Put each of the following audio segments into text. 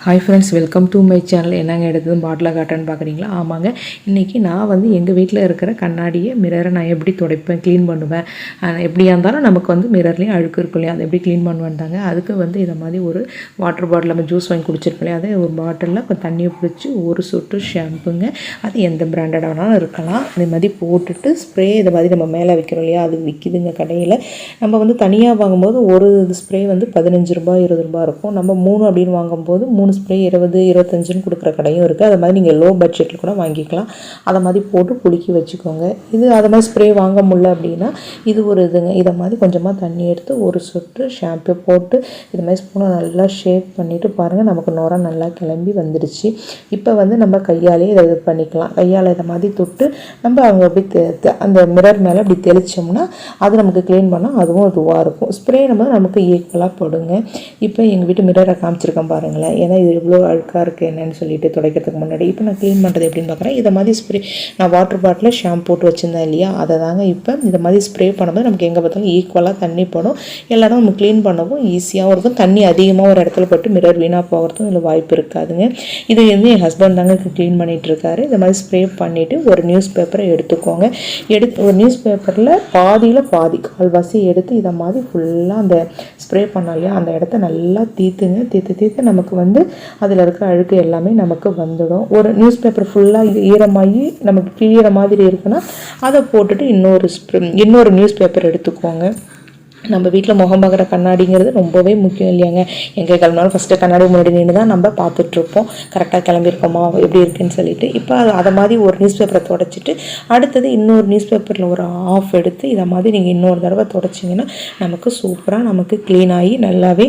Hi friends, welcome to my channel. என்னங்க எடுத்ததும் பாட்டில் காட்டுன்னு பார்க்குறீங்களா? ஆமாங்க, இன்றைக்கி நான் வந்து எங்கள் வீட்டில் இருக்கிற கண்ணாடியை மிரரை நான் எப்படி துடைப்பேன், க்ளீன் பண்ணுவேன். எப்படியா இருந்தாலும் நமக்கு வந்து மிரர்லேயும் அழுக்கு இருக்கும் இல்லையா, அதை எப்படி க்ளீன் பண்ணுவேன்ட்டாங்க. அதுக்கு வந்து இதை மாதிரி ஒரு வாட்டர் பாட்டில் நம்ம ஜூஸ் வாங்கி குடிச்சிருக்கோம் இல்லையா, அதை ஒரு பாட்டிலில் கொஞ்சம் தண்ணியை பிடிச்சி ஒரு சொட்டு ஷாம்புங்க, அது எந்த பிராண்டடாக வேணாலும் இருக்கலாம், இதே மாதிரி போட்டுட்டு ஸ்ப்ரே இதை மாதிரி நம்ம மேலே வைக்கிறோம் இல்லையா, அது விற்கிதுங்க கடையில். நம்ம வந்து தனியாக வாங்கும்போது ஒரு ஸ்ப்ரே வந்து 15 ரூபா 20 ரூபா இருக்கும். நம்ம 3 அப்படின்னு வாங்கும்போது 3 ஸ்ப்ரே 20 25ன்னு கொடுக்குற கடையும் இருக்குது. அது மாதிரி நீங்கள் லோ பட்ஜெட்டில் கூட வாங்கிக்கலாம். அதை மாதிரி போட்டு குலுக்கி வச்சுக்கோங்க. இது அது மாதிரி ஸ்ப்ரே வாங்க முடியல அப்படின்னா இது ஒரு இதுங்க. இதை மாதிரி கொஞ்சமாக தண்ணி எடுத்து ஒரு சொட்டு ஷாம்பு போட்டு இது மாதிரி ஸ்பூனை நல்லா ஷேக் பண்ணிவிட்டு பாருங்கள், நமக்கு நுரை நல்லா கிளம்பி வந்துடுச்சு. இப்போ வந்து நம்ம கையாலே இதை இது பண்ணிக்கலாம். கையால் இதை மாதிரி தொட்டு நம்ம அவங்க அப்படி அந்த மிரர் மேலே அப்படி தெளித்தோம்னா அது நமக்கு க்ளீன் பண்ணால் அதுவும் இதுவாக இருக்கும். ஸ்ப்ரே நமக்கு ஈக்குவலாக போடுங்க. இப்போ எங்கள் வீட்டு மிரரை காமிச்சிருக்கேன் பாருங்களேன். ஏன்னா இது எவ்வளோ அழுக்காக இருக்குது என்னன்னு சொல்லிட்டு துடைக்கிறதுக்கு முன்னாடி. இப்போ நான் க்ளீன் பண்ணுறது எப்படின்னு பார்க்குறேன். இதை மாதிரி ஸ்ப்ரே நான் வாட்டர் பாட்டிலில் ஷாம்பு போட்டு வச்சுருந்தேன் இல்லையா, அதை தாங்க இப்போ இதை மாதிரி ஸ்ப்ரே பண்ணும்போது நமக்கு எங்கே பார்த்தாலும் ஈக்குவலாக தண்ணி படும். எல்லாரும் நம்ம க்ளீன் பண்ணவும் ஈஸியாகவும் இருக்கும். தண்ணி அதிகமாக ஒரு இடத்துல போட்டு மிரர் வீணாக போகிறதும் இதில் வாய்ப்பு இருக்காதுங்க. இது வந்து என் ஹஸ்பண்ட் தாங்க க்ளீன் பண்ணிகிட்டு இருக்காரு. இந்த மாதிரி ஸ்ப்ரே பண்ணிவிட்டு ஒரு நியூஸ் பேப்பரை எடுத்துக்கோங்க. ஒரு நியூஸ் பேப்பரில் பாதியில் பாதி கால்வாசி எடுத்து இதை மாதிரி ஃபுல்லாக அந்த ஸ்ப்ரே பண்ணோம் இல்லையா, அந்த இடத்த நல்லா தீர்த்துங்க. தீர்த்து நமக்கு வந்து அதில் இருக்கிற அழுக்கு எல்லாமே நமக்கு வந்துடும். ஒரு நியூஸ் பேப்பர் ஃபுல்லாக ஈரமாகி நமக்கு கிழியிற மாதிரி இருக்குன்னா அதை போட்டுட்டு இன்னொரு நியூஸ் பேப்பர் எடுத்துக்கோங்க. நம்ம வீட்டில் முகம் பார்க்குற கண்ணாடிங்கிறது ரொம்பவே முக்கியம் இல்லையாங்க. எங்கே கிளம்பினாலும் ஃபஸ்ட்டு கண்ணாடி முன்னாடி நின்று தான் நம்ம பார்த்துட்ருப்போம், கரெக்டாக கிளம்பியிருக்கோமா எப்படி இருக்குன்னு சொல்லிட்டு. இப்போ அதை மாதிரி ஒரு நியூஸ் பேப்பரை துடைச்சிட்டு அடுத்தது இன்னொரு நியூஸ் பேப்பரில் ஒரு ஆஃப் எடுத்து இதை மாதிரி நீங்கள் இன்னொரு தடவை துடைச்சிங்கன்னா நமக்கு சூப்பராக நமக்கு க்ளீன் ஆகி நல்லாவே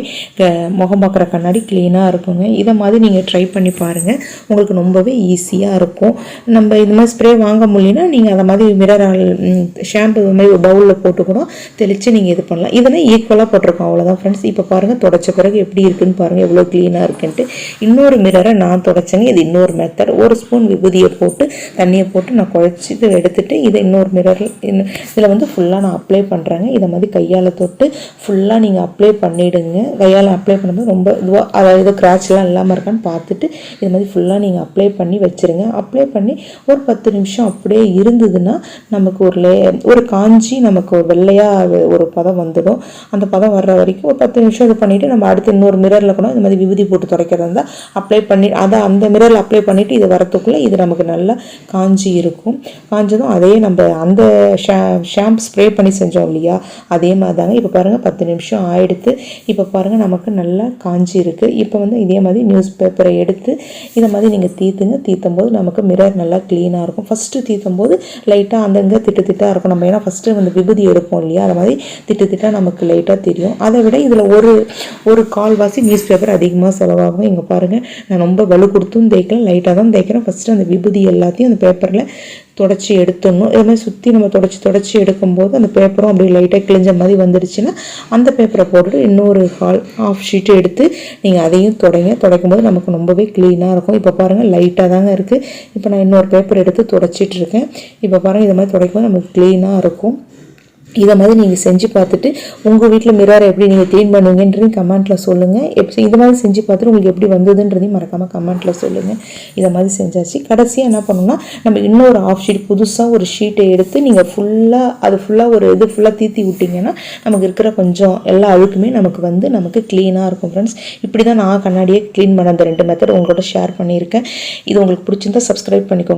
முகம் பார்க்குற கண்ணாடி க்ளீனாக இருக்குங்க. இதை மாதிரி நீங்கள் ட்ரை பண்ணி பாருங்கள், உங்களுக்கு ரொம்பவே ஈஸியாக இருக்கும். நம்ம இது மாதிரி ஸ்ப்ரே வாங்க முடியலன்னா நீங்கள் அதை மாதிரி மிரர் ஷாம்பு இது மாதிரி ஒரு பவுலில் போட்டு கூட தெளித்து நீங்கள் இது பண்ணலாம். இதெல்லாம் ஈக்குவலாக போட்டிருக்கோம், அவ்வளோதான் ஃப்ரெண்ட்ஸ். இப்போ பாருங்கள், தொடச்ச பிறகு எப்படி இருக்குன்னு பாருங்கள், எவ்வளோ க்ளீனாக இருக்குன்ட்டு. இன்னொரு மிரரை நான் தொடச்சேங்க. இது இன்னொரு மெத்தட். ஒரு ஸ்பூன் விபூதியை போட்டு தண்ணியை போட்டு நான் குழச்சி இதை எடுத்துகிட்டு இதை இன்னொரு மிரர் இதில் வந்து ஃபுல்லாக நான் அப்ளை பண்ணுறேங்க. இதை மாதிரி கையால் தொட்டு ஃபுல்லாக நீங்கள் அப்ளை பண்ணிவிடுங்க. கையால் அப்ளை பண்ணும்போது ரொம்ப இதுவாக அதாவது கிராச்லாம் இல்லாமல் இருக்கான்னு பார்த்துட்டு இது மாதிரி ஃபுல்லாக நீங்கள் அப்ளை பண்ணி வச்சுருங்க. அப்ளை பண்ணி ஒரு 10 நிமிஷம் அப்படியே இருந்ததுன்னா நமக்கு ஒரு காஞ்சி நமக்கு ஒரு வெள்ளையாக ஒரு பதம் வந்துடும். அந்த பதம் வர்ற வரைக்கும் ஒரு 10 நிமிஷம் இது பண்ணிவிட்டு நம்ம அடுத்து இன்னொரு மிரரில் கூட இந்த மாதிரி விபூதி போட்டு துடைக்கிறதா இருந்தால் அப்ளை பண்ணி அதை அந்த மிரரில் அப்ளை பண்ணிவிட்டு இது வரத்துக்குள்ளே இது நமக்கு நல்லா காஞ்சி இருக்கும். காஞ்சதும் அதே நம்ம அந்த ஷாம்பு ஸ்ப்ரே பண்ணி செஞ்சோம் இல்லையா, அதே மாதிரி தாங்க. இப்போ பாருங்கள் 10 நிமிஷம் ஆயிடுத்து. இப்போ பாருங்கள் நமக்கு நல்லா காஞ்சி இருக்குது. இப்போ வந்து இதே மாதிரி நியூஸ் பேப்பரை எடுத்து இதை மாதிரி நீங்கள் தீர்த்தும் போது நமக்கு மிரர் நல்லா க்ளீனாக இருக்கும். ஃபஸ்ட்டு தீர்த்தும் போது லைட்டாக அங்கங்கே திட்டாக இருக்கும். நம்ம ஏன்னா ஃபஸ்ட்டு வந்து விபூதி எடுப்போம் இல்லையா, அதை மாதிரி திட்டாக நமக்கு லைட்டாக தெரியும். அதை விட இதில் ஒரு கால்வாசி நியூஸ் பேப்பர் அதிகமாக செலவாகும். இங்கே பாருங்கள், நான் ரொம்ப வலு கொடுத்தும் தேய்க்கல, லைட்டாக தான் தேய்க்கிறேன். ஃபஸ்ட்டு அந்த விபூதி எல்லாத்தையும் அந்த பேப்பரில் தொடச்சி எடுத்துடணும். இது மாதிரி சுற்றி நம்ம தொடச்சி எடுக்கும்போது அந்த பேப்பரும் அப்படியே லைட்டாக கிழிஞ்ச மாதிரி வந்துடுச்சுன்னா அந்த பேப்பரை போட்டுட்டு இன்னொரு ஆஃப் ஷீட்டு எடுத்து நீங்கள் அதையும் துடைக்கும் போது நமக்கு ரொம்பவே க்ளீனாக இருக்கும். இப்போ பாருங்கள், லைட்டாக தாங்க இருக்குது. இப்போ நான் இன்னொரு பேப்பர் எடுத்து துடைச்சிட்டு இருக்கேன். இப்போ பாருங்கள், இது மாதிரி துடைக்கும் போது நமக்கு க்ளீனாக இருக்கும். இதை மாதிரி நீங்கள் செஞ்சு பார்த்துட்டு உங்கள் வீட்டில் மிரரை எப்படி நீங்கள் க்ளீன் பண்ணுவீங்கன்றதையும் கமெண்ட்டில் சொல்லுங்கள். இது மாதிரி செஞ்சு பார்த்துட்டு உங்களுக்கு எப்படி வந்ததுன்றதையும் மறக்காமல் கமெண்ட்டில் சொல்லுங்கள். இதை மாதிரி செஞ்சாச்சு. கடைசியாக என்ன பண்ணணும்னா நம்ம இன்னொரு ஆஃப் ஷீட் புதுசாக ஒரு ஷீட்டை எடுத்து நீங்கள் ஃபுல்லாக ஒரு இது ஃபுல்லாக தீர்த்தி விட்டிங்கன்னா நமக்கு இருக்கிற கொஞ்சம் எல்லா அழுக்குமே நமக்கு க்ளீனாக இருக்கும் ஃப்ரெண்ட்ஸ். இப்படி தான் நான் கண்ணாடியை க்ளீன் பண்ண அந்த 2 மெத்தட் உங்களோட ஷேர் பண்ணியிருக்கேன். இது உங்களுக்கு பிடிச்சிருந்தா சப்ஸ்கிரைப் பண்ணிக்கோங்க.